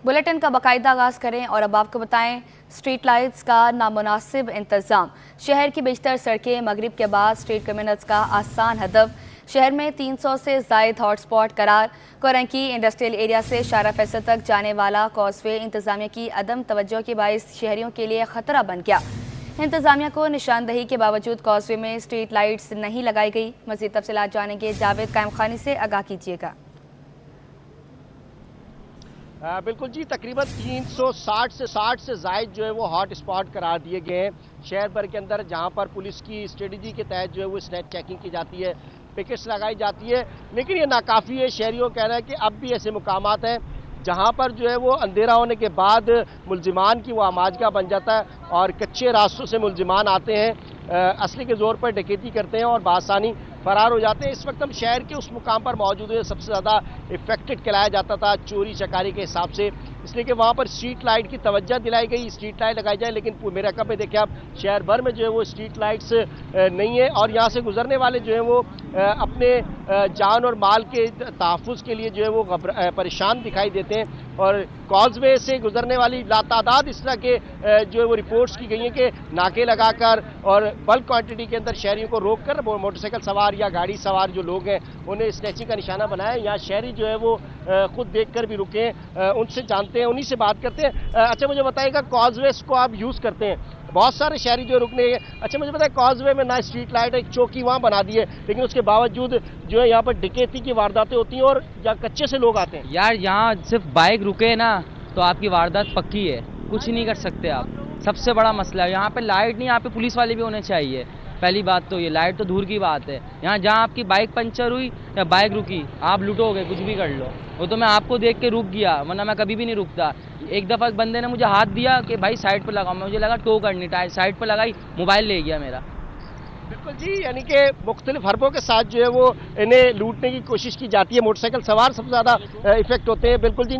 Bulletin का बाकायदा आगाज़ करें और अब आपको बताएं स्ट्रीट लाइट्स का नामुनासिब इंतज़ाम। शहर की बेशतर सड़कें मगरिब के बाद स्ट्रीट क्रिमिनल्स का आसान हदफ। शहर में 300 से ज़ायद हॉटस्पॉट करार। कोरंकी इंडस्ट्रियल एरिया से शारा फैसल तक जाने वाला कॉजवे इंतज़ामिया की अदम तवज्जो के बाइस शहरियों के लिए ख़तरा बन गया। इंतज़ामिया को निशानदही के बावजूद कॉजवे में स्ट्रीट लाइट्स नहीं लगाई गई। मज़ीद तफसीलात जानेंगे जावेद कायम खानी से, आगाह कीजिएगा। बिल्कुल जी, तकरीबन 360 से 60 से ज़ायद जो है वो हॉट स्पॉट करार दिए गए हैं शहर भर के अंदर, जहां पर पुलिस की स्ट्रेटजी के तहत जो है वो स्नैच चेकिंग की जाती है, पिकेट्स लगाई जाती है। लेकिन ये नाकाफ़ी है। शहरियों का कहना है कि अब भी ऐसे मुकामात हैं जहां पर जो है वो अंधेरा होने के बाद मुलजिमान की वो आमाजगा बन जाता है और कच्चे रास्तों से मुलजिमान आते हैं, असली के ज़ोर पर डकैती करते हैं और बासानी फरार हो जाते हैं। इस वक्त हम शहर के उस मुकाम पर मौजूद है सबसे ज़्यादा इफेक्टेड कहलाया जाता था चोरी चकारी के हिसाब से, इसलिए कि वहाँ पर स्ट्रीट लाइट की तवज्जो दिलाई गई, स्ट्रीट लाइट लगाई जाए। लेकिन मेरा कब में देखें आप, शहर भर में जो है वो स्ट्रीट लाइट्स नहीं है और यहाँ से गुजरने वाले जो है वो अपने जान और माल के तहफ़्फ़ुज़ के लिए जो है वो परेशान दिखाई देते हैं। और कॉजवे से गुजरने वाली लातादाद इस तरह के जो है वो रिपोर्ट्स की गई हैं कि नाके लगाकर और बल्क क्वांटिटी के अंदर शहरियों को रोक कर मोटरसाइकिल सवार या गाड़ी सवार जो लोग हैं उन्हें स्नैचिंग का निशाना बनाया। यहाँ शहरी जो है वो खुद देखकर भी रुके हैं, उनसे जानते हैं, उन्हीं से बात करते हैं। अच्छा, मुझे बताइएगा, कॉजवे को आप यूज़ करते हैं, बहुत सारे शहरी जो रुकने हैं। अच्छा, मुझे बताया कॉजवे में ना स्ट्रीट लाइट है, एक चौकी वहाँ बना दी है, लेकिन उसके बावजूद जो है यहाँ पर डकैती की वारदातें होती हैं और जहाँ कच्चे से लोग आते हैं। यार यहाँ सिर्फ बाइक रुके ना तो आपकी वारदात पक्की है, कुछ नहीं कर सकते आप। सबसे बड़ा मसला है यहाँ पे लाइट नहीं, यहाँ पे पुलिस वाले भी होने चाहिए। पहली बात तो ये, लाइट तो दूर की बात है। यहाँ जहाँ आपकी बाइक पंचर हुई या बाइक रुकी, आप लूटोगे, कुछ भी कर लो, वो तो मैं आपको देख के रुक गया, वरना मैं कभी भी नहीं रुकता। एक दफ़ा बंदे ने मुझे हाथ दिया कि भाई साइड पर लगाओ, मुझे लगा टो करनी, साइड पर लगाई, मोबाइल ले गया मेरा। बिल्कुल जी, यानी कि मुख्तलिफ हरबों के साथ जो है वो इन्हें लूटने की कोशिश की जाती है। मोटरसाइकिल सवार सबसे ज़्यादा इफेक्ट होते हैं। बिल्कुल जी,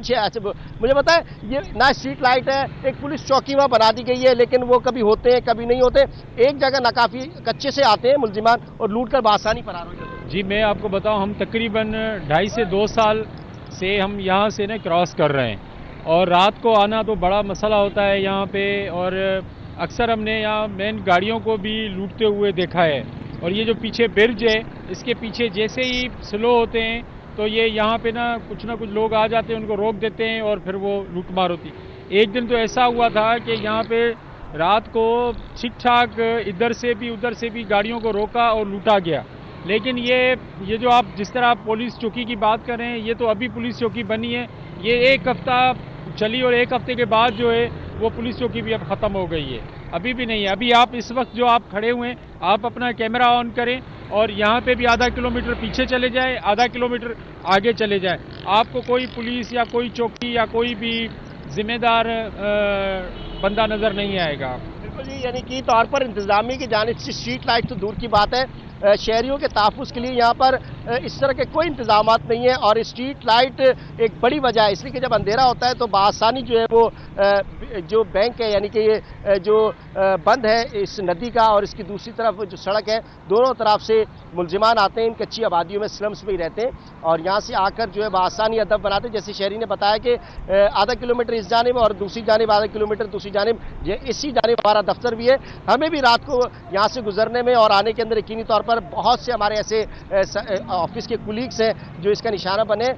मुझे बताएं, ये ना स्ट्रीट लाइट है, एक पुलिस चौकी वहाँ बना दी गई है, लेकिन वो कभी होते हैं कभी नहीं होते। एक जगह नाकाफी कच्चे से आते हैं मुलजिमान और लूट कर बासानी फरार हो जाते हैं। जी, मैं आपको बताऊँ, हम तकरीबन 2.5 से 2 साल से हम यहाँ से ना क्रॉस कर रहे हैं और रात को आना तो बड़ा मसला होता है यहाँ पे, और अक्सर हमने यहाँ मेन गाड़ियों को भी लूटते हुए देखा है। और ये जो पीछे ब्रिज है, इसके पीछे जैसे ही स्लो होते हैं तो ये यहाँ पे ना कुछ लोग आ जाते हैं, उनको रोक देते हैं और फिर वो लूटमार होती। एक दिन तो ऐसा हुआ था कि यहाँ पे रात को ठीक ठाक इधर से भी उधर से भी गाड़ियों को रोका और लूटा गया। लेकिन ये जो आप जिस तरह आप पुलिस चौकी की बात कर रहे हैं, ये तो अभी पुलिस चौकी बनी है, ये 1 हफ्ता चली और 1 हफ्ते के बाद जो है वो पुलिस चौकी भी अब ख़त्म हो गई है, अभी भी नहीं है। अभी आप इस वक्त जो आप खड़े हुए हैं, आप अपना कैमरा ऑन करें और यहाँ पे भी आधा किलोमीटर पीछे चले जाए, आधा किलोमीटर आगे चले जाए, आपको कोई पुलिस या कोई चौकी या कोई भी जिम्मेदार बंदा नज़र नहीं आएगा। बिल्कुल जी, यानी कि तौर पर इंतजामी की जानिब से स्ट्रीट लाइट तो दूर की बात है, शहरियों के तहफ़्फ़ुज़ के लिए यहाँ पर इस तरह के कोई इंतजामात नहीं है। और स्ट्रीट लाइट एक बड़ी वजह है, इसलिए कि जब अंधेरा होता है तो बआसानी जो है वो जो बैंक है, यानी कि ये जो बंद है इस नदी का, और इसकी दूसरी तरफ जो सड़क है, दोनों तरफ से मुलजिमान आते हैं, इन कच्ची आबादियों में स्लम्स में ही रहते हैं और यहाँ से आकर जो है बआसानी अदब बनाते हैं। जैसे शहरी ने बताया कि आधा किलोमीटर इस जानिब और दूसरी जानिब आधा किलोमीटर दूसरी जानिब, इसी जानिब हमारा दफ्तर भी है। हमें भी रात को यहाँ से गुजरने में और आने के अंदर यकीनी तौर पर बहुत से हमारे ऐसे ऑफिस के कुलीग्स हैं जो इसका निशाना बने।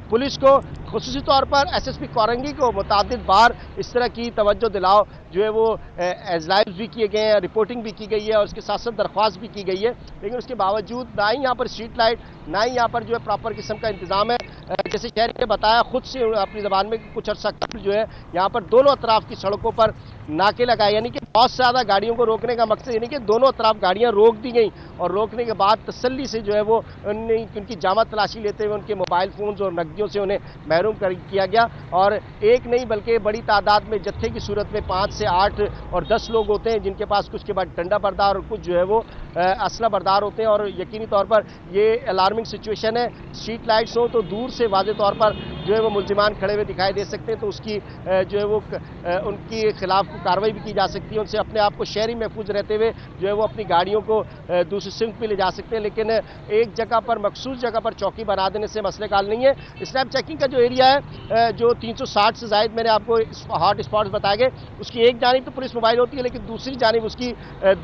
पुलिस को खुसूसी तौर पर एसएसपी कोरंगी को मुतादिद बार इस तरह की तवज्जो दिलाओ जो है वो एजलाइव भी किए गए हैं, रिपोर्टिंग भी की गई है और उसके साथ साथ दरख्वास्त भी की गई है, लेकिन उसके बावजूद ना ही यहाँ पर स्ट्रीट लाइट, ना ही यहाँ पर जो है प्रॉपर किस्म का इंतजाम है। जैसे शहरी ने बताया खुद से अपनी ज़बान में, कुछ अर्सा कबल जो है यहाँ पर दोनों अतराफ की सड़कों पर नाके लगाए, यानी कि बहुत ज़्यादा गाड़ियों को रोकने का मकसद, यानी कि दोनों तरफ गाड़ियाँ रोक दी गई और रोकने के बाद तसल्ली से जो है वो उनकी जामा तलाशी लेते हुए उनके मोबाइल फ़ोन्स और नकदियों से उन्हें महरूम किया गया। और एक नहीं बल्कि बड़ी तादाद में जत्थे की सूरत में 5 से 8 और 10 लोग होते हैं, जिनके पास कुछ के बाद डंडा बरदार और कुछ जो है वो असला बरदार होते हैं। और यकीनी तौर पर ये अलार्मिंग सिचुएशन है। स्ट्रीट लाइट्स हो तो दूर से वाज़े तौर पर जो है वो मुलजिमान खड़े हुए दिखाई दे सकते हैं, तो उसकी जो है वो उनके खिलाफ कार्रवाई भी की जा सकती है। उनसे अपने आप को शहरी महफूज रहते हुए जो है वो अपनी गाड़ियों को दूसरी सिमत पे ले जा सकते हैं, लेकिन एक जगह पर, मखसूस जगह पर चौकी बना देने से मसले का हल नहीं है। स्नैप चेकिंग का जो एरिया ایریا ہے جو 360 سے زائد میں نے آپ کو ہاٹ اسپاٹس بتائے گئے، اس کی ایک جانب تو پولیس موبائل ہوتی ہے، لیکن دوسری جانب اس کی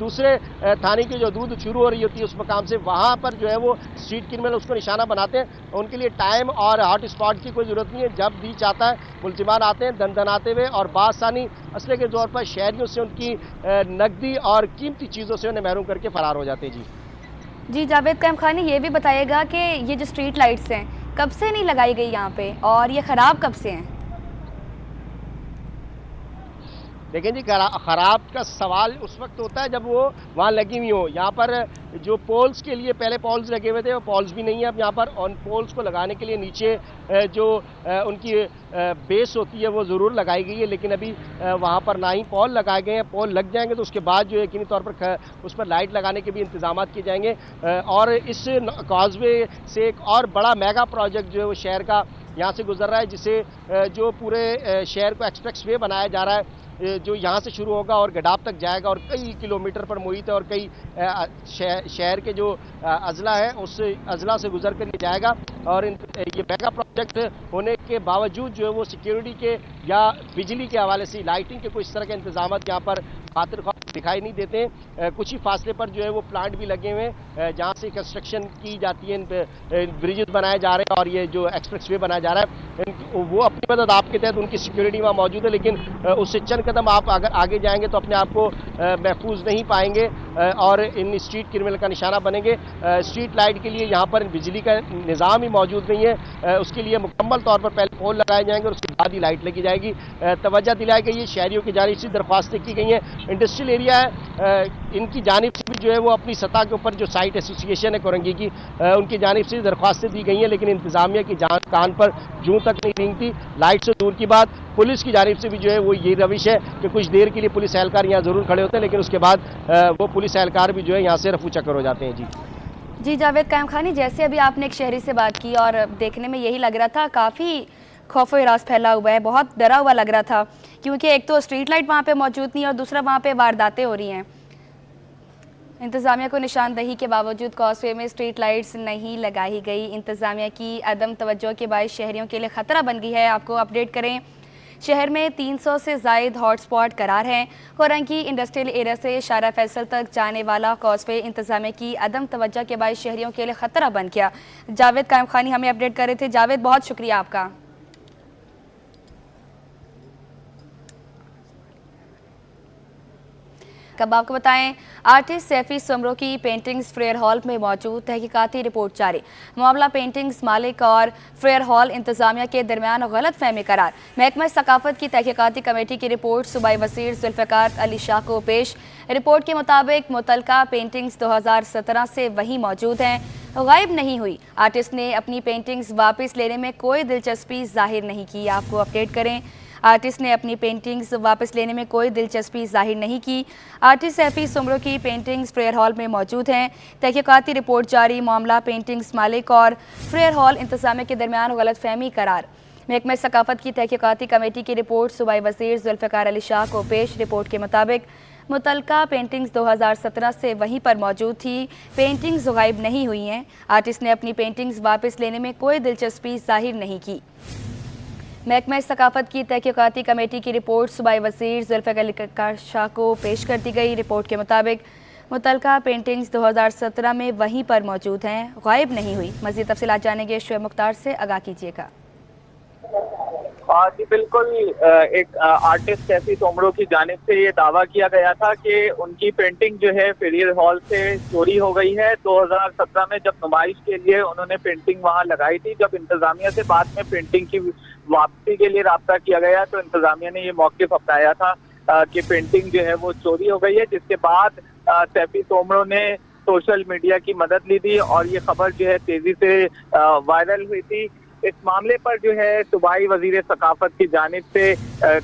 دوسرے تھانے کی جو حدود شروع ہو رہی ہوتی ہے اس مقام سے، وہاں پر جو ہے وہ اسٹریٹ کرمنل اس کو نشانہ بناتے ہیں. ان کے لیے ٹائم اور ہاٹ اسپاٹ کی کوئی ضرورت نہیں ہے، جب بھی چاہتا ہے ملزمان آتے ہیں دندناتے ہوئے اور بآسانی اسلحے کے طور پر شہریوں سے ان کی نقدی اور قیمتی چیزوں سے انہیں محروم کر کے فرار ہو جاتے ہیں. جی جاوید قائم خانی، یہ بھی بتائیے گا کہ یہ جو اسٹریٹ لائٹس ہیں کب سے نہیں لگائی گئی یہاں پہ اور یہ خراب کب سے ہیں؟ دیکھیں جی، خراب کا سوال اس وقت ہوتا ہے جب وہ وہاں لگی ہوئی ہو. یہاں پر جو پولز کے لیے پہلے پولز لگے ہوئے تھے، وہ پولز بھی نہیں ہیں اب یہاں پر. ان پولز کو لگانے کے لیے نیچے جو ان کی بیس ہوتی ہے وہ ضرور لگائی گئی ہے، لیکن ابھی وہاں پر نہ ہی پول لگائے گئے ہیں. پول لگ جائیں گے تو اس کے بعد جو یقینی طور پر اس پر لائٹ لگانے کے بھی انتظامات کیے جائیں گے. اور اس کاز وے سے ایک اور بڑا میگا پروجیکٹ جو ہے وہ شہر کا یہاں سے گزر رہا ہے، جسے جو پورے شہر کو ایکسپریس وے بنایا جا رہا ہے، جو یہاں سے شروع ہوگا اور گڈاب تک جائے گا اور کئی کلومیٹر پر محیط ہے اور کئی شہر کے جو اضلاع ہیں اس اضلاع سے گزر کر یہ جائے گا. اور یہ میگا پروجیکٹ ہونے کے باوجود جو ہے وہ سیکیورٹی کے یا بجلی کے حوالے سے لائٹنگ کے کوئی اس طرح کے انتظامات یہاں پر خاطر خواہ دکھائی نہیں دیتے. کچھ ہی فاصلے پر جو ہے وہ پلانٹ بھی لگے ہوئے ہیں جہاں سے کنسٹرکشن کی جاتی ہے، بریجز بنائے جا رہے ہیں اور یہ جو ایکسپریس وے بنایا جا رہا ہے وہ اپنی مدد آپ کے تحت ان کی سیکیورٹی وہاں موجود ہے، لیکن اس سے چند قدم آپ اگر آگے جائیں گے تو اپنے آپ کو محفوظ نہیں پائیں گے اور ان اسٹریٹ کرمنل کا نشانہ بنیں گے. اسٹریٹ لائٹ کے لیے یہاں پر بجلی کا نظام ہی موجود نہیں ہے، اس کے لیے مکمل طور پر پہلے پول لگائے جائیں گے اور اس کے بعد ہی لائٹ لگی جائے گی. توجہ دلائی گئی ہے، شہریوں کی جانب سے درخواستیں کی گئی ہیں. انڈسٹریل ایریا ہے، ان کی جانب سے بھی جو ہے وہ اپنی سطح کے اوپر جو سائٹ ایسوسیشن ہے کورنگی کی، ان کی جانب سے درخواستیں دی گئی ہیں، لیکن انتظامیہ کی کان پر جوں تک نہیں رینگتی. لائٹ سے دور کی بات، پولیس کی جانب سے بھی جو ہے وہ یہ روش ہے کہ کچھ دیر کے لیے پولیس اہلکار یہاں ضرور کھڑے ہوتے ہیں، لیکن اس کے بعد وہ پولیس اہلکار بھی جو ہے یہاں سے رفو چکر ہو جاتے ہیں. جی جاوید قائم خانی، جیسے ابھی آپ نے ایک شہری سے بات کی اور دیکھنے میں یہی لگ رہا تھا کافی خوف و ہراس پھیلا ہوا ہے، بہت ڈرا ہوا لگ رہا تھا، کیونکہ ایک تو اسٹریٹ لائٹ وہاں پہ موجود نہیں اور دوسرا وہاں پہ وارداتیں ہو رہی ہیں. انتظامیہ کو نشاندہی کے باوجود کاز وے میں اسٹریٹ لائٹس نہیں لگائی گئی. انتظامیہ کی عدم توجہ کے باعث شہریوں کے لیے خطرہ بن گئی ہے. آپ کو اپڈیٹ کریں، شہر میں 300 سے زائد ہاٹ سپاٹ قرار ہیں. کورنگی انڈسٹریل ایریا سے شارع فیصل تک جانے والا کاز وے انتظامیہ کی عدم توجہ کے باعث شہریوں کے لیے خطرہ بن گیا. جاوید قائم خانی ہمیں اپڈیٹ کر رہے تھے. جاوید، بہت شکریہ آپ کا. اب آپ کو بتائیں، آرٹسٹ سیفی سمرو کی پینٹنگز فریئر ہال میں موجود. تحقیقاتی رپورٹ جاری. معاملہ پینٹنگز مالک اور فریئر ہال انتظامیہ کے درمیان غلط فہمی قرار. محکمہ ثقافت کی تحقیقاتی کمیٹی کی رپورٹ صوبائی وزیر ذوالفقار علی شاہ کو پیش. رپورٹ کے مطابق متعلقہ پینٹنگز 2017 سے وہیں موجود ہیں، غائب نہیں ہوئی. آرٹسٹ نے اپنی پینٹنگز واپس لینے میں کوئی دلچسپی ظاہر نہیں کی. آپ کو اپڈیٹ کریں، آرٹسٹ نے اپنی پینٹنگز واپس لینے میں کوئی دلچسپی ظاہر نہیں کی. آرٹسٹ سیفی سمرو کی پینٹنگز فریئر ہال میں موجود ہیں. تحقیقاتی رپورٹ جاری. معاملہ پینٹنگز مالک اور فریئر ہال انتظامیہ کے درمیان غلط فہمی قرار. محکمہ ثقافت کی تحقیقاتی کمیٹی کی رپورٹ صوبائی وزیر ذوالفقار علی شاہ کو پیش. رپورٹ کے مطابق متعلقہ پینٹنگز 2017 سے وہیں پر موجود تھی. پینٹنگز غائب نہیں ہوئی ہیں. آرٹسٹ نے اپنی پینٹنگز واپس لینے میں کوئی دلچسپی ظاہر نہیں کی. محکمہ ثقافت کی تحقیقاتی کمیٹی کی رپورٹ صوبائی وزیر ذوالفقار علی شاہ کو پیش کر دی گئی. رپورٹ کے مطابق متعلقہ پینٹنگز 2017 میں وہیں پر موجود ہیں، غائب نہیں ہوئی. مزید تفصیلات جانیں گے شعیب مختار سے، آگاہ کیجیے گا. جی بالکل، ایک آرٹسٹ سیفی سومرو کی جانب سے یہ دعویٰ کیا گیا تھا کہ ان کی پینٹنگ جو ہے فریئر ہال سے چوری ہو گئی ہے. 2017 میں جب نمائش کے لیے انہوں نے پینٹنگ وہاں لگائی تھی، جب انتظامیہ سے بعد میں پینٹنگ کی واپسی کے لیے رابطہ کیا گیا تو انتظامیہ نے یہ موقف اپنایا تھا کہ پینٹنگ جو ہے وہ چوری ہو گئی ہے، جس کے بعد سیفی سومرو نے سوشل میڈیا کی مدد لی تھی اور یہ خبر جو ہے تیزی سے وائرل ہوئی تھی. اس معاملے پر جو ہے صوبائی وزیر ثقافت کی جانب سے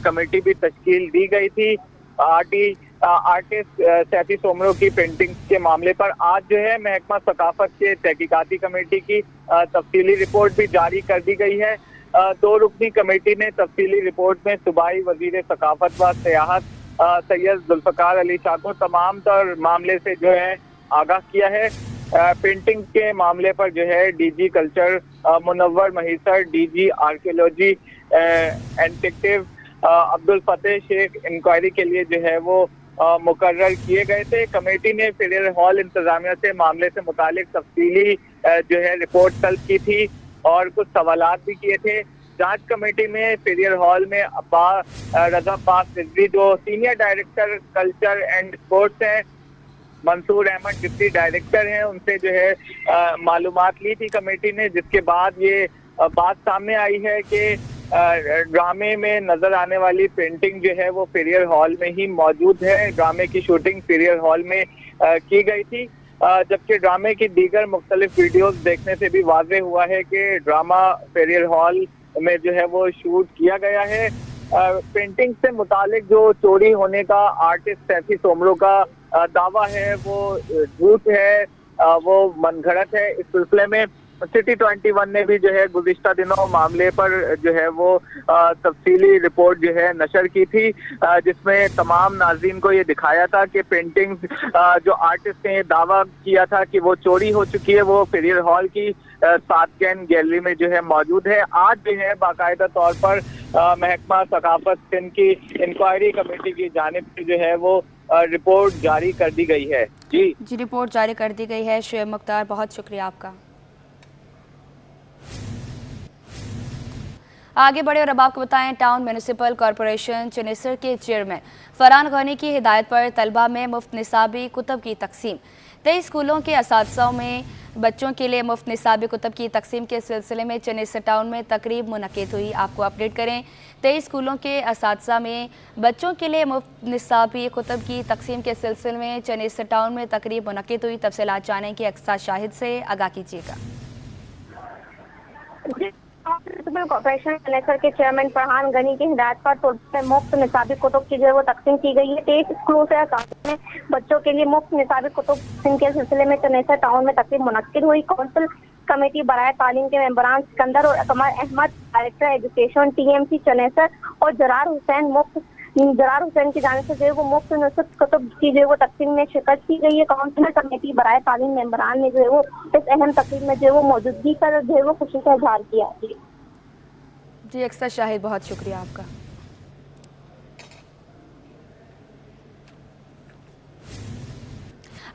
کمیٹی بھی تشکیل دی گئی تھی. آرٹسٹ سیفی سومرو کی پینٹنگ کے معاملے پر آج جو ہے محکمہ ثقافت کے تحقیقاتی کمیٹی کی تفصیلی رپورٹ بھی جاری کر دی گئی ہے. 2 رکنی کمیٹی نے تفصیلی رپورٹ میں صوبائی وزیر ثقافت و سیاحت سید ذوالفقار علی شاہ کو تمام تر معاملے سے جو ہے آگاہ کیا ہے. پینٹنگ کے معاملے پر جو ہے D G culture Munawwar Mahisar, DG archaeology and detective Abdul Fateh Shaikh inquiry के लिए जो है वो मुकर्रर किए गए थे। कमेटी ने फेरियर हॉल इंतजामिया से मामले से मुतालिक तफसीली जो है रिपोर्ट तलब की थी और कुछ सवालात भी किए थे। जांच कमेटी में फेरियर हॉल में रजा अब्बास रिजवी जो senior director culture and sports हैं, मंसूर अहमद डिप्टी डायरेक्टर हैं, उनसे जो है मालूमात ली थी कमेटी ने, जिसके बाद ये बात सामने आई है कि ड्रामे में नजर आने वाली पेंटिंग जो है वो फेरियर हॉल में ही मौजूद है। ड्रामे की शूटिंग फेरियर हॉल में की गई थी, जबकि ड्रामे की दीगर मुख्तलिफ वीडियोस देखने से भी वाज़ेह हुआ है कि ड्रामा फेरियर हॉल में जो है वो शूट किया गया है। पेंटिंग से मुतालिक जो चोरी होने का आर्टिस्ट सैफी सोमरो का दावा है वो झूठ है, वो मनगढ़ंत है। इस सिलसिले में सिटी 21 ने भी जो है गुज़िश्ता दिनों मामले पर जो है वो तफसीली रिपोर्ट जो है नशर की थी, जिसमें तमाम नाज़रीन को ये दिखाया था कि पेंटिंग जो आर्टिस्ट ने दावा किया था कि वो चोरी हो चुकी है, वो फेरियर हॉल की सातकैन गैलरी में जो है मौजूद है। आज जो है बाकायदा तौर पर महकमा सकाफत सिंध की इंक्वायरी कमेटी की जानिब से जो है वो रिपोर्ट जारी कर दी गई है। जी रिपोर्ट जारी कर दी गई है। शुएब मुख्तार, बहुत शुक्रिया आपका। आगे बढ़े और अब आपको बताएं, टाउन म्यूनिसिपल कॉरपोरेशन चनेसर के चेयरमैन फरहान गनी की हिदायत पर तलबा में मुफ्त निसाबी कुतब की तकसीम। 23 स्कूलों के असातिज़ा में बच्चों के लिए मुफ्त निसाबी कुतब की तकसीम के सिलसिले में चनेसर टाउन में तकरीब मुनक़िद हुई। आपको अपडेट करें, 23 स्कूलों के असातिज़ा में बच्चों के लिए मुफ्त निसाबी कुतब की तकसीम के सिलसिले में चनेसर टाउन में तकरीब मुनक़िद हुई। तफसीलात जाने की अक्सा शाहिद से आगाह कीजिएगा। म्युनिसिपल कॉर्पोरेशन चनेसर के चेयरमैन फरहान गनी की हिदायत पर तलबा में मुफ्त निसाबी कुतुब की जो है वो तकसीम की गई है। 23 स्कूलों से असातिज़ा में बच्चों के लिए मुफ्त निसाबी कुतुब के सिलसिले में चनेसर टाउन में तकरीब मुनक़्क़िद हुई। काउंसिल कमेटी बराए तालीम के मेंबरान सिकंदर और Qamar Ahmad, director education TMC Chanesar और जरार हुसैन की जानिब से जो है वो मुफ्त निसाबी कुतुब की जो है वो तकसीम में शिरकत की गई है। काउंसिल कमेटी बराए तालीम मेंबरान ने जो है वो इस अहम तकरीब में जो है वो मौजूदगी कर जो है वो खुशी का इजहार किया। जी अक्सर शाहिद, बहुत शुक्रिया आपका।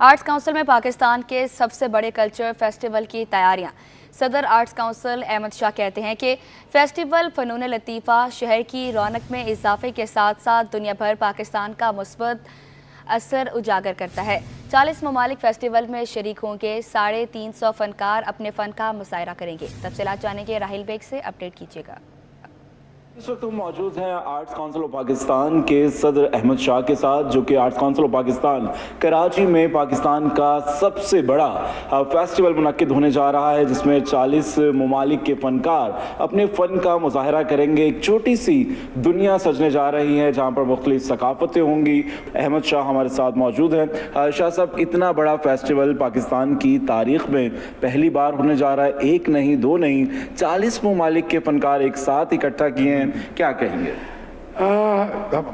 आर्ट्स काउंसिल में पाकिस्तान के सबसे बड़े कल्चर फेस्टिवल की तैयारियां। सदर आर्ट्स काउंसिल अहमद शाह कहते हैं कि फेस्टिवल फ़नून लतीफ़ा शहर की रौनक में इजाफे के साथ साथ दुनिया भर पाकिस्तान का मुस्बत असर उजागर करता है। 40 ममालिक फेस्टिवल में शरीक होंगे। 350 फ़नकार अपने फ़न का मुशायरा करेंगे। तफसीलात जाने के राहिल बेग से अपडेट कीजिएगा। इस वक्त हम मौजूद हैं आर्ट्स काउंसिल ऑफ पाकिस्तान के सदर अहमद शाह के साथ, जो कि arts council of Pakistan Karachi में पाकिस्तान का सबसे बड़ा फेस्टिवल मुनक्किद होने जा रहा है, जिसमें 40 ममालिक के फ़नकार अपने फ़न का मुजाहरा करेंगे। एक छोटी सी दुनिया सजने जा रही है जहाँ पर मुख्तलिफ सकाफतें होंगी। अहमद शाह हमारे साथ मौजूद हैं। शाह साहब, इतना बड़ा फेस्टिवल पाकिस्तान की तारीख़ में पहली बार होने जा रहा है। एक नहीं, दो नहीं, 40 ममालिक के फ़नकार एक साथ इकट्ठा किए हैं, क्या कहेंगे?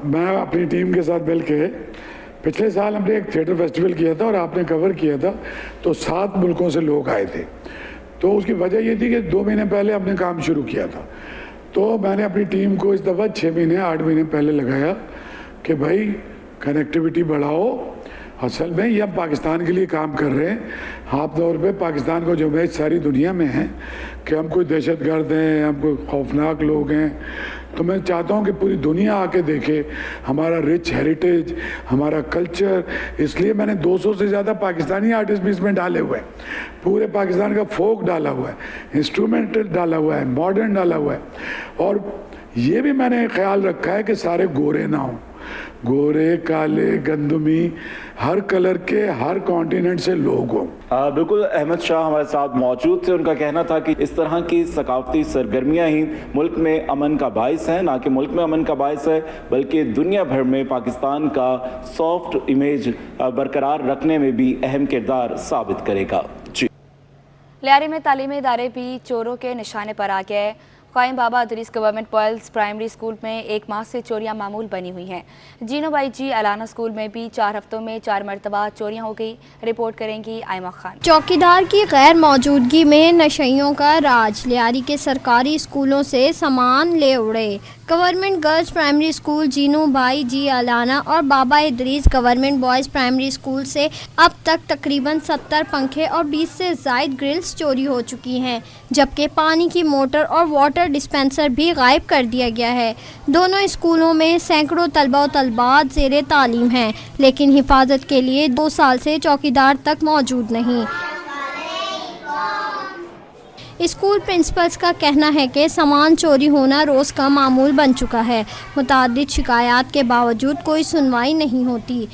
मैं अपनी टीम के साथ मिल के पिछले साल हमने एक थिएटर फेस्टिवल किया था और आपने कवर किया था, तो 7 मुल्कों से लोग आए थे। तो उसकी वजह ये थी कि 2 महीने पहले हमने काम शुरू किया था। तो मैंने अपनी टीम को इस दफ़ा 6 महीने 8 महीने पहले लगाया कि भाई कनेक्टिविटी बढ़ाओ। असल में ये हम पाकिस्तान के लिए काम कर रहे हैं। आप तौर पे पाकिस्तान को जो इमेज सारी दुनिया में है कि हम कोई दहशतगर्द हैं, हम कोई खौफनाक लोग हैं, तो मैं चाहता हूँ कि पूरी दुनिया आके देखे हमारा रिच हेरिटेज, हमारा कल्चर। इसलिए मैंने 200 से ज़्यादा पाकिस्तानी आर्टिस्ट भी इसमें डाले हुए हैं। पूरे पाकिस्तान का फोक डाला हुआ है, इंस्ट्रूमेंटल डाला हुआ है, मॉडर्न डाला हुआ है। और ये भी मैंने ख्याल रखा है कि सारे गोरे ना हों, गोरे, काले, गंदमी, हर कलर के, हर कॉन्टिनेंट से लोग हों। बिल्कुल, अहमद शाह हमारे साथ मौजूद थे। उनका कहना था कि इस तरह की सकाफती सरगर्मियाँ ही मुल्क में अमन का बाइस है, ना कि मुल्क में अमन का बाइस है, बल्कि दुनिया भर में पाकिस्तान का सॉफ्ट इमेज बरकरार रखने में भी अहम किरदार साबित करेगा। जी, लियारी में तालीमी इदारे भी चोरों के निशाने पर आ गए। क़ाइम Baba Idris government boys primary school में एक माह से चोरियां मामूल बनी हुई हैं। जीनो बाई जी अलाना स्कूल में भी 4 हफ्तों में 4 मरतबा चोरियां हो गई। रिपोर्ट करेंगी आयमा खान। चौकीदार की गैर मौजूदगी में नशइयों का राज, लियारी के सरकारी स्कूलों से सामान ले उड़े। Government girls primary school Jeeno Bai ji Allana और Baba Idris government boys primary school से अब तक तकरीबन 70 पंखे और 20 से ज़ायद ग्रिल्स चोरी हो चुकी हैं, जबकि पानी की मोटर और वाटर डिस्पेंसर भी गायब कर दिया गया है। दोनों स्कूलों में सैकड़ों तलबा और तलबात ज़ेरे तालीम हैं, लेकिन हिफाजत के लिए 2 साल से चौकीदार तक मौजूद नहीं। स्कूल प्रिंसिपल्स का कहना है कि सामान चोरी होना रोज़ का मामूल बन चुका है। मुताद्दिद शिकायत के बावजूद कोई सुनवाई नहीं होती।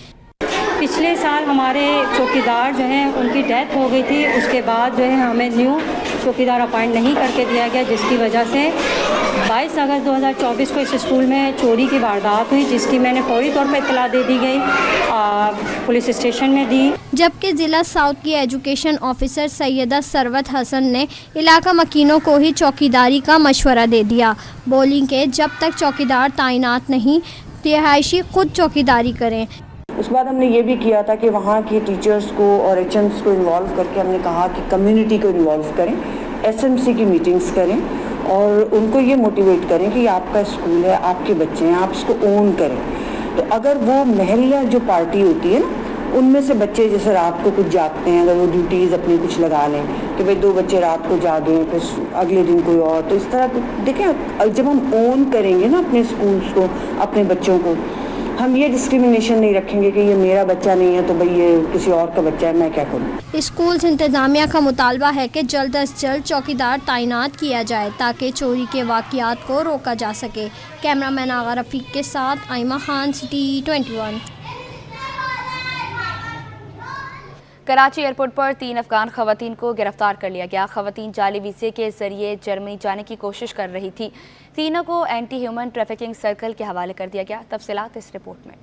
पिछले साल हमारे चौकीदार जो हैं उनकी डेथ हो गई थी, उसके बाद जो है हमें न्यू चौकीदार अपॉइंट नहीं करके दिया गया, जिसकी वजह से 22 अगस्त 2024 को इस स्कूल में चोरी की वारदात हुई, जिसकी मैंने फौरी तौर पर इत्तला दे दी गई, पुलिस स्टेशन में दी। जबकि ज़िला साउथ की एजुकेशन ऑफिसर सैयदा सरवत हसन ने इलाका मकीनों को ही चौकीदारी का मशवरा दे दिया। बोली कि जब तक चौकीदार तैनात नहीं, रिहायशी खुद चौकीदारी करें। उसके बाद हमने ये भी किया था कि वहाँ के टीचर्स को और एचएम्स को इन्वॉल्व करके हमने कहा कि कम्युनिटी को इन्वॉल्व करें, एसएमसी की मीटिंग्स करें और उनको ये मोटिवेट करें कि आपका स्कूल है, आपके बच्चे हैं, आप इसको ओन करें। तो अगर वो महल्ला जो पार्टी होती है ना, उनमें से बच्चे जैसे रात को कुछ जागते हैं, अगर वो ड्यूटीज़ अपनी कुछ लगा लें कि भाई 2 बच्चे रात को जागें, फिर अगले दिन कोई और, तो इस तरह देखें, जब हम ओन करेंगे ना अपने स्कूल्स को, अपने बच्चों को, हम ये डिस्क्रिमिनेशन नहीं रखेंगे कि ये मेरा बच्चा नहीं है तो भाई ये किसी और का बच्चा है, मैं क्या करूँ। स्कूल इंतज़ामिया का मुतालबा है कि जल्द अज जल्द चौकीदार तैनात किया जाए ताकि चोरी के वाक़यात को रोका जा सके। कैमरामैन आगा रफ़ीक के साथ आयमा खान, सिटी 21। कराची एयरपोर्ट पर 3 अफगान ख़वातीन को गिरफ्तार कर लिया गया। ख़वातीन जाली वीज़े के ज़रिए जर्मनी जाने की कोशिश कर रही थी। तीनों को एंटी ह्यूमन ट्रैफिकिंग सर्कल के हवाले कर दिया गया। तफसीलात इस रिपोर्ट में।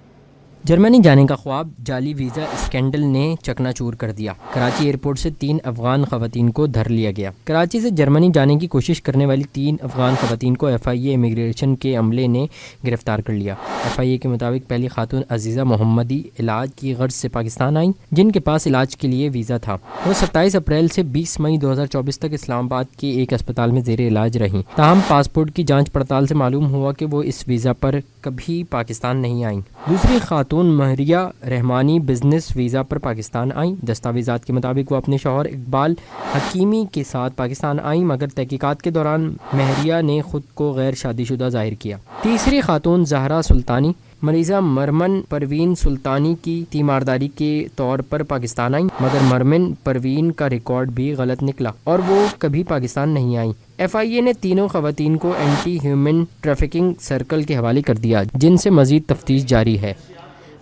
जर्मनी जाने का ख्वाब जाली वीज़ा स्कैंडल ने चकनाचूर कर दिया। कराची एयरपोर्ट से 3 अफगान ख़वातीन को धर लिया गया। कराची से जर्मनी जाने की कोशिश करने वाली 3 अफगान ख़वातीन को FIA इमिग्रेशन के अमले ने गिरफ्तार कर लिया। FIA के मुताबिक पहली खातून अजीज़ा मोहम्मदी इलाज की गर्ज से पाकिस्तान आई, जिनके पास इलाज के लिए वीज़ा था। वो 27 अप्रैल से 20 मई 2024 तक इस्लामाबाद के एक अस्पताल में ज़ेरे इलाज रहीं। ताहम पासपोर्ट की जाँच पड़ताल से मालूम हुआ कि वो इस वीज़ा पर कभी पाकिस्तान नहीं आई। दूसरी खातून महरिया रहमानी बिजनेस वीज़ा पर पाकिस्तान आई। दस्तावेज़ात के मुताबिक वो अपने शौहर इकबाल हकीमी के साथ पाकिस्तान आई, मगर तहकीकात के दौरान महरिया ने खुद को गैर शादीशुदा जाहिर किया। तीसरी खातून जहरा सुल्तानी मरीज़ा मरमन परवीन सुल्तानी की तीमारदारी के तौर पर पाकिस्तान आई, मगर मरमन परवीन का रिकॉर्ड भी गलत निकला और वो कभी पाकिस्तान नहीं आई। FIA ने तीनों ख़वातीन को एंटी ह्यूमन ट्रैफिकिंग सर्कल के हवाले कर दिया, जिनसे मज़ीद तफ्तीश जारी है।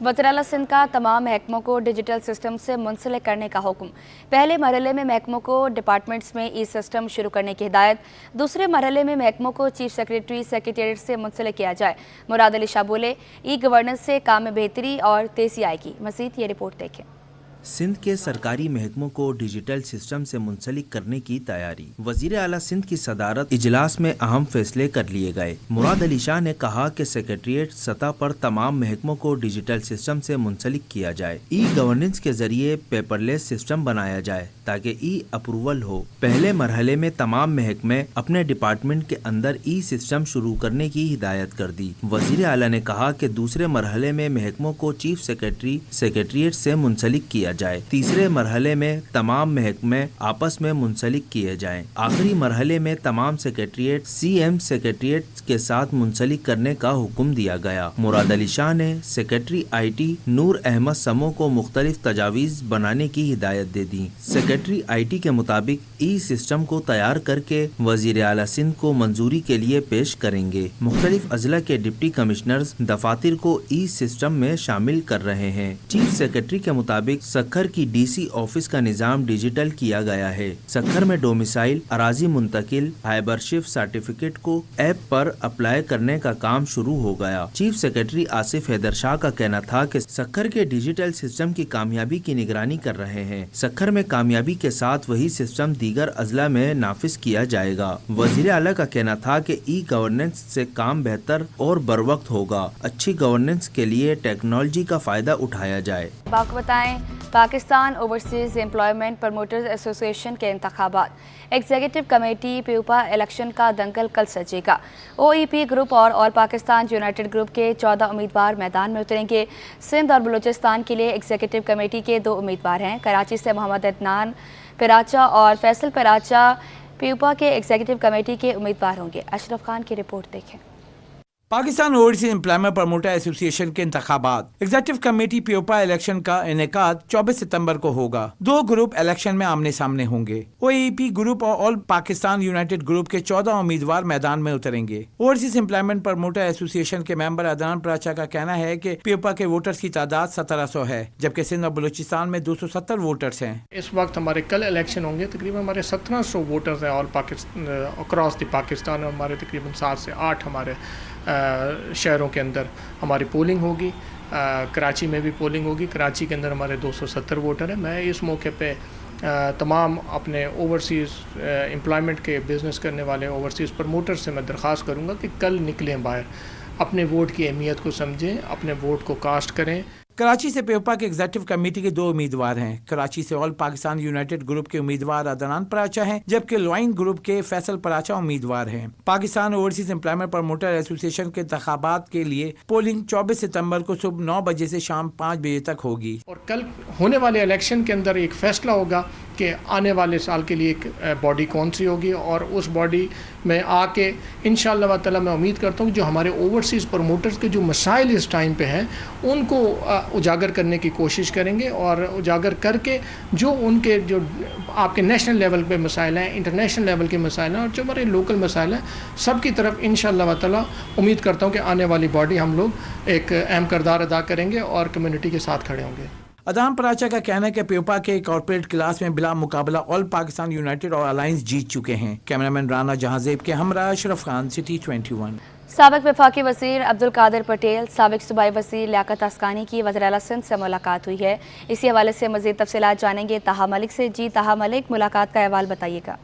वज़ीर-ए-आला सिंध का तमाम महकमों को डिजिटल सिस्टम से मुंसलिक करने का हुक्म। पहले मरहले में महकमों को डिपार्टमेंट्स में ई सिस्टम शुरू करने की हिदायत। दूसरे मरहले में महकमों को चीफ सेक्रेटरी सेक्रेटेरिएट से मुंसलिक किया जाए। मुराद अली शाह बोले, ई गवर्नेंस से काम में बेहतरी और तेज़ी आएगी। मज़ीद ये रिपोर्ट देखें। सिंध के सरकारी महकमों को डिजिटल सिस्टम से मुंसलिक करने की तैयारी। वजीर आला सिंध की सदारत इजलास में अहम फैसले कर लिए गए। मुराद अली शाह ने कहा कि सेक्रेटरीट सतह पर तमाम महकमों को डिजिटल सिस्टम से मुंसलिक किया जाए। ई गवर्नेंस के जरिए पेपरलेस सिस्टम बनाया जाए ताकि ई अप्रूवल हो। पहले मरहले में तमाम महकमे अपने डिपार्टमेंट के अंदर ई सिस्टम शुरू करने की हिदायत कर दी। वजीर आला ने कहा कि दूसरे मरहले में महकमों को चीफ सेक्रेटरी सेक्रेटरीट से मुंसलिक किया जाए। तीसरे मरहले में तमाम महकमे आपस में मुंसलिक किए जाएं। आखिरी मरहले में तमाम सेक्रेटरीट CM सेक्रेटरीट के साथ मुंसलिक करने का हुक्म दिया गया। मुराद अली शाह ने सेक्रेटरी IT नूर अहमद समो को मुख्तलिफ तजावीज़ बनाने की हिदायत दे दी। सेक्रेटरी IT के मुताबिक ई सिस्टम को तैयार करके वजीर आला सिंध को मंजूरी के लिए पेश करेंगे। मुख्तलिफ अजला के डिप्टी कमिश्नर्स दफातर को ई सिस्टम में शामिल कर रहे हैं। चीफ सेक्रेटरी के मुताबिक सखर की DC ऑफिस का निजाम डिजिटल किया गया है। सखर में डोमिसाइल, अराजी मुंतकिल, हाइबरशिप सर्टिफिकेट को ऐप पर अप्लाई करने का काम शुरू हो गया। चीफ सेक्रेटरी आसिफ हैदर शाह का कहना था कि सखर के डिजिटल सिस्टम की कामयाबी की निगरानी कर रहे हैं। सखर में कामयाबी کامیابی کے ساتھ وہی سسٹم دیگر اضلاع میں نافذ کیا جائے گا۔ وزیر اعلیٰ کا کہنا تھا کہ ای گورننس سے کام بہتر اور بروقت ہوگا۔ اچھی گورننس کے لیے ٹیکنالوجی کا فائدہ اٹھایا جائے۔ آپ کو بتائیں پاکستان اوورسیز امپلائمنٹ پروموٹرز ایسوسی ایشن کے انتخابات، ایگزیکٹو کمیٹی پیوپا الیکشن کا دنگل کل سجے گا۔ او ای پی گروپ اور آل پاکستان یونائٹڈ گروپ کے 14 امیدوار میدان میں اتریں گے۔ سندھ اور بلوچستان کے لیے ایگزیکٹو کمیٹی کے 2 امیدوار ہیں۔ کراچی سے محمد عدنان پراچا اور فیصل پراچا پیوپا کے ایگزیکٹو کمیٹی کے امیدوار ہوں گے۔ اشرف خان کی رپورٹ دیکھیں۔ پاکستان اوورسیز امپلائمنٹ پروموٹر ایسوسی ایشن کے انتخابات، ایگزیکٹو کمیٹی پیوپا الیکشن کا انعقاد 24 ستمبر کو ہوگا۔ 2 گروپ الیکشن میں آمنے سامنے ہوں گے۔ او ای پی گروپ اور آل پاکستان یونائٹڈ گروپ کے 14 امیدوار میدان میں اتریں گے۔ اوورسیز امپلائمنٹ پروموٹر ایسوسی ایشن کے ممبر عدنان پراچا کا کہنا ہے کہ پیوپا کے ووٹرز کی تعداد 1700 ہے، جبکہ سندھ اور بلوچستان میں 270 ووٹرز ہیں۔ اس وقت ہمارے کل الیکشن ہوں گے، تقریباً ہمارے 1700 ووٹرز ہیں آل پاکستان اکراس دی پاکستان، اور ہمارے تقریباً 7 سے 8 ہمارے شہروں کے اندر ہماری پولنگ ہوگی۔ کراچی میں بھی پولنگ ہوگی۔ کراچی کے اندر ہمارے 270 ووٹر ہیں۔ میں اس موقع پہ تمام اپنے اوورسیز امپلائمنٹ کے بزنس کرنے والے اوورسیز پروموٹر سے میں درخواست کروں گا کہ کل نکلیں باہر، اپنے ووٹ کی اہمیت کو سمجھیں، اپنے ووٹ کو کاسٹ کریں۔ کراچی سے پیوپا کے ایگزیکٹو کمیٹی کے 2 امیدوار ہیں۔ کراچی سے آل پاکستان یونائٹڈ گروپ کے امیدوار عدنان پراچا ہیں، جبکہ لوائن گروپ کے فیصل پراچا امیدوار ہیں۔ پاکستان اوورسیز امپلائمنٹ پروموٹر ایسوسی ایشن کے انتخابات کے لیے پولنگ 24 ستمبر کو صبح 9 بجے سے شام 5 بجے تک ہوگی۔ اور کل ہونے والے الیکشن کے اندر ایک فیصلہ ہوگا کہ آنے والے سال کے لیے ایک باڈی کون سی ہوگی، اور اس باڈی میں آ کے انشاءاللہ تعالی میں امید کرتا ہوں کہ جو ہمارے اوورسیز پروموٹرز کے جو مسائل اس ٹائم پہ ہیں ان کو اجاگر کرنے کی کوشش کریں گے، اور اجاگر کر کے جو ان کے جو آپ کے نیشنل لیول پہ مسائل ہیں، انٹرنیشنل لیول کے مسائل ہیں، اور جو ہمارے لوکل مسائل ہیں، سب کی طرف انشاءاللہ تعالی امید کرتا ہوں کہ آنے والی باڈی ہم لوگ ایک اہم کردار ادا کریں گے اور کمیونٹی کے ساتھ کھڑے ہوں گے۔ عدنان پراچا کا کہنا ہے کہ پیوپا کے کارپوریٹ کلاس میں بلا مقابلہ آل پاکستان یونائٹڈ اور الائنس جیت چکے ہیں۔ کیمرامین رانا جہازیب کے ہمراہ اشرف خان، سٹی 21۔ سابق وفاقی وزیر عبدالقادر پٹیل، سابق صوبائی وزیر لیاقت اسکانی کی وزیر اعلیٰ سندھ سے ملاقات ہوئی ہے۔ اسی حوالے سے مزید تفصیلات جانیں گے طاہا ملک سے۔ جی طاہا ملک، ملاقات کا احوال بتائیے گا۔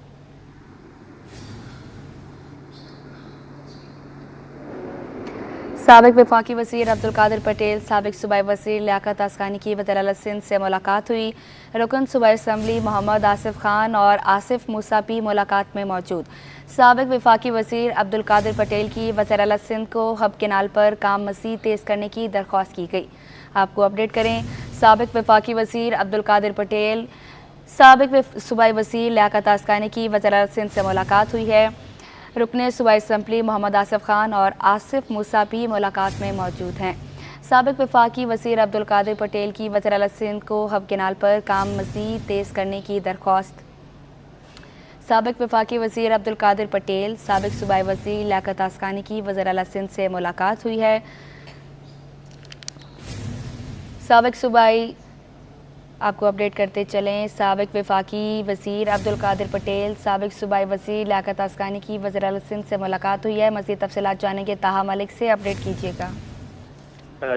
سابق وفاقی وزیر عبدالقادر پٹیل، سابق صوبائی وزیر لیاقت اسکانی کی وزیر اعلیٰ سندھ سے ملاقات ہوئی۔ رکن صوبائی اسمبلی محمد آصف خان اور آصف موسیٰ بھی ملاقات میں موجود۔ سابق وفاقی وزیر عبدالقادر پٹیل کی وزیر اعلیٰ سندھ کو ہب کینال پر کام مزید تیز کرنے کی درخواست کی گئی۔ آپ کو اپڈیٹ کریں، سابق وفاقی وزیر عبدالقادر پٹیل، سابق صوبائی وزیر لیاقت اسکانی کی وزیر اعلیٰ سندھ سے ملاقات ہوئی ہے۔ رکن صوبائی اسمبلی محمد آصف خان اور آصف موسیٰ بھی ملاقات میں موجود ہیں۔ سابق وفاقی وزیر عبدالقادر پٹیل کی وزیر اعلیٰ سندھ کو ہب کینال پر کام مزید تیز کرنے کی درخواست۔ سابق وفاقی وزیر عبدالقادر پٹیل، سابق صوبائی وزیر لیاقت اسکانی کی وزیر اعلیٰ سندھ سے ملاقات ہوئی ہے۔ سابق صوبائی، آپ کو اپڈیٹ کرتے چلیں، سابق وفاقی وزیر عبدالقادر پٹیل، سابق صوبائی وزیر لیاقت اسکانی کی وزیر اعلیٰ سندھ سے ملاقات ہوئی ہے۔ مزید تفصیلات جانیں گے طاہا ملک سے، اپڈیٹ کیجیے گا۔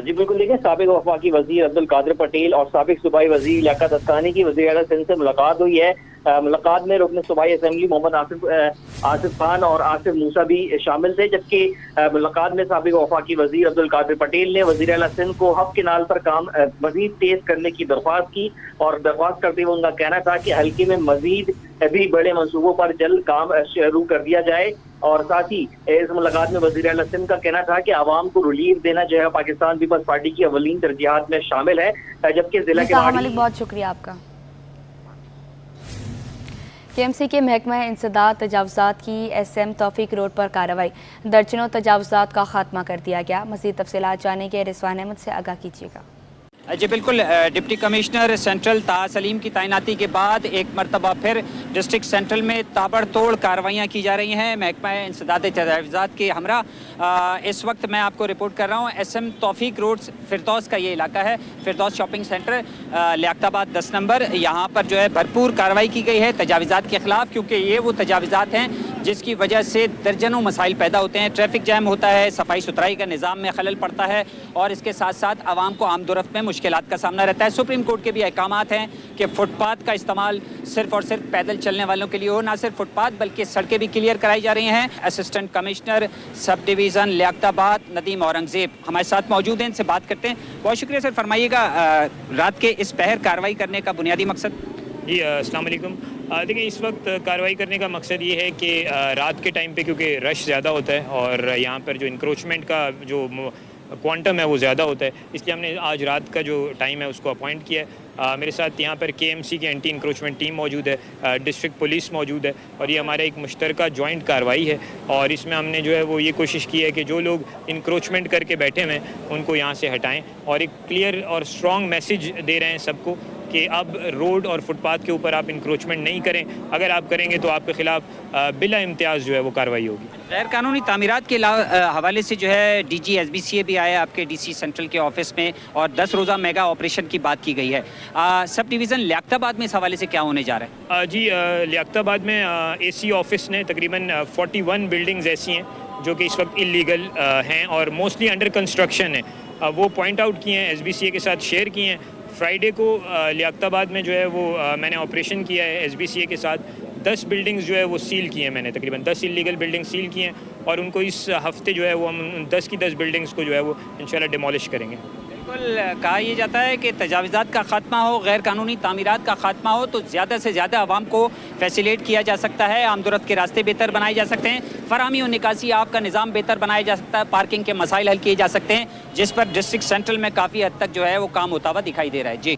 جی بالکل، دیکھیں سابق وفاقی وزیر عبدالقادر پٹیل اور سابق صوبائی وزیر لیاقت اسکانی کی وزیر اعلیٰ سندھ سے ملاقات ہوئی ہے۔ ملاقات میں رکن صوبائی اسمبلی محمد آصف خان اور آصف موسیٰ بھی شامل تھے، جبکہ ملاقات میں سابق وفاقی وزیر عبدالقادر پٹیل نے وزیر اعلیٰ سندھ کو ہب کینال پر کام مزید تیز کرنے کی درخواست کی، اور درخواست کرتے ہوئے ان کا کہنا تھا کہ حلقے میں مزید بھی بڑے منصوبوں پر جلد کام شروع کر دیا جائے، اور ساتھ ہی اس ملاقات میں وزیر اعلیٰ سندھ کا کہنا تھا کہ عوام کو ریلیف دینا جو ہے پاکستان پیپلز پارٹی کی اولین ترجیحات میں شامل ہے، جبکہ ضلع کے ملک بہت شکریہ آپ کا۔ کے ایم سی کے محکمہ انسداد تجاوزات کی ایس ایم توفیق روڈ پر کارروائی، درجنوں تجاوزات کا خاتمہ کر دیا گیا۔ مزید تفصیلات جانیں گے رضوان احمد سے، آگاہ کیجیے گا۔ جی بالکل، ڈپٹی کمشنر سینٹرل طاہا سلیم کی تعیناتی کے بعد ایک مرتبہ پھر ڈسٹرکٹ سینٹرل میں تابڑ توڑ کارروائیاں کی جا رہی ہیں محکمہ انسداد تجاوزات کے ہمراہ۔ اس وقت میں آپ کو رپورٹ کر رہا ہوں ایس ایم توفیق روڈ فردوس کا یہ علاقہ ہے، فردوس شاپنگ سینٹر لیاقت آباد 10 نمبر۔ یہاں پر جو ہے بھرپور کارروائی کی گئی ہے تجاوزات کے خلاف، کیونکہ یہ وہ تجاوزات ہیں جس کی وجہ سے درجنوں مسائل پیدا ہوتے ہیں. ٹریفک جیم ہوتا ہے, صفائی ستھرائی کا نظام میں خلل پڑتا ہے اور اس کے ساتھ ساتھ عوام کو آمد و رفت میں مشکلات کا سامنا رہتا ہے. سپریم کورٹ کے بھی احکامات ہیں کہ فٹ پاتھ کا استعمال صرف اور صرف پیدل چلنے والوں کے لیے ہو. نہ صرف فٹ پاتھ بلکہ سڑکیں بھی کلیئر کرائی جا رہی ہیں. اسسٹنٹ کمشنر سب ڈویژن لیاقت آباد ندیم اورنگزیب ہمارے ساتھ موجود ہیں, ان سے بات کرتے ہیں. بہت شکریہ سر. فرمائیے گا رات کے اس پہر کارروائی کرنے کا بنیادی مقصد؟ جی السلام علیکم. دیکھیں اس وقت کارروائی کرنے کا مقصد یہ ہے کہ رات کے ٹائم پہ کیونکہ رش زیادہ ہوتا ہے اور یہاں پر جو انکروچمنٹ کا جو کوانٹم ہے وہ زیادہ ہوتا ہے, اس لیے ہم نے آج رات کا جو ٹائم ہے اس کو اپوائنٹ کیا ہے. میرے ساتھ یہاں پر KMC کی اینٹی انکروچمنٹ ٹیم موجود ہے, ڈسٹرکٹ پولیس موجود ہے اور یہ ہمارا ایک مشترکہ جوائنٹ کارروائی ہے. اور اس میں ہم نے جو ہے وہ یہ کوشش کی ہے کہ جو لوگ انکروچمنٹ کر کے بیٹھے ہوئے ہیں ان کو یہاں سے ہٹائیں اور ایک کلیئر اور اسٹرانگ میسیج دے رہے ہیں سب کو کہ اب روڈ اور فٹ پاتھ کے اوپر آپ انکروچمنٹ نہیں کریں. اگر آپ کریں گے تو آپ کے خلاف بلا امتیاز جو ہے وہ کارروائی ہوگی. غیر قانونی تعمیرات کے حوالے سے جو ہے DG SBCA بھی آیا آپ کے DC سینٹرل کے آفس میں اور 10 روزہ میگا آپریشن کی بات کی گئی ہے. سب ڈویژن لیاقت آباد میں اس حوالے سے کیا ہونے جا رہا ہے؟ جی لیاقت آباد میں AC آفس نے تقریباً 41 بلڈنگز ایسی ہیں جو کہ اس وقت انلیگل ہیں اور موسٹلی انڈر کنسٹرکشن ہیں. وہ پوائنٹ آؤٹ کیے ہیں, SBCA کے ساتھ شیئر کیے ہیں. فرائیڈے کو لیاقت آباد میں جو ہے وہ میں نے آپریشن کیا ہے SBCA کے ساتھ. 10 بلڈنگز جو ہے وہ سیل کی ہیں میں نے, تقریباً 10 انلیگل بلڈنگ سیل کی ہیں اور ان کو اس ہفتے جو ہے وہ ہم 10 کی 10 بلڈنگز کو جو ہے وہ انشاءاللہ ڈیمولش کریں گے. بالکل کہا یہ جاتا ہے کہ تجاوزات کا خاتمہ ہو, غیر قانونی تعمیرات کا خاتمہ ہو تو زیادہ سے زیادہ عوام کو فیسیلیٹ کیا جا سکتا ہے, آمد و رفت کے راستے بہتر بنائے جا سکتے ہیں, فراہمی و نکاسی آپ کا نظام بہتر بنایا جا سکتا ہے, پارکنگ کے مسائل حل کیے جا سکتے ہیں, جس پر ڈسٹرکٹ سینٹرل میں کافی حد تک جو ہے وہ کام ہوتا ہوا دکھائی دے رہا ہے. جی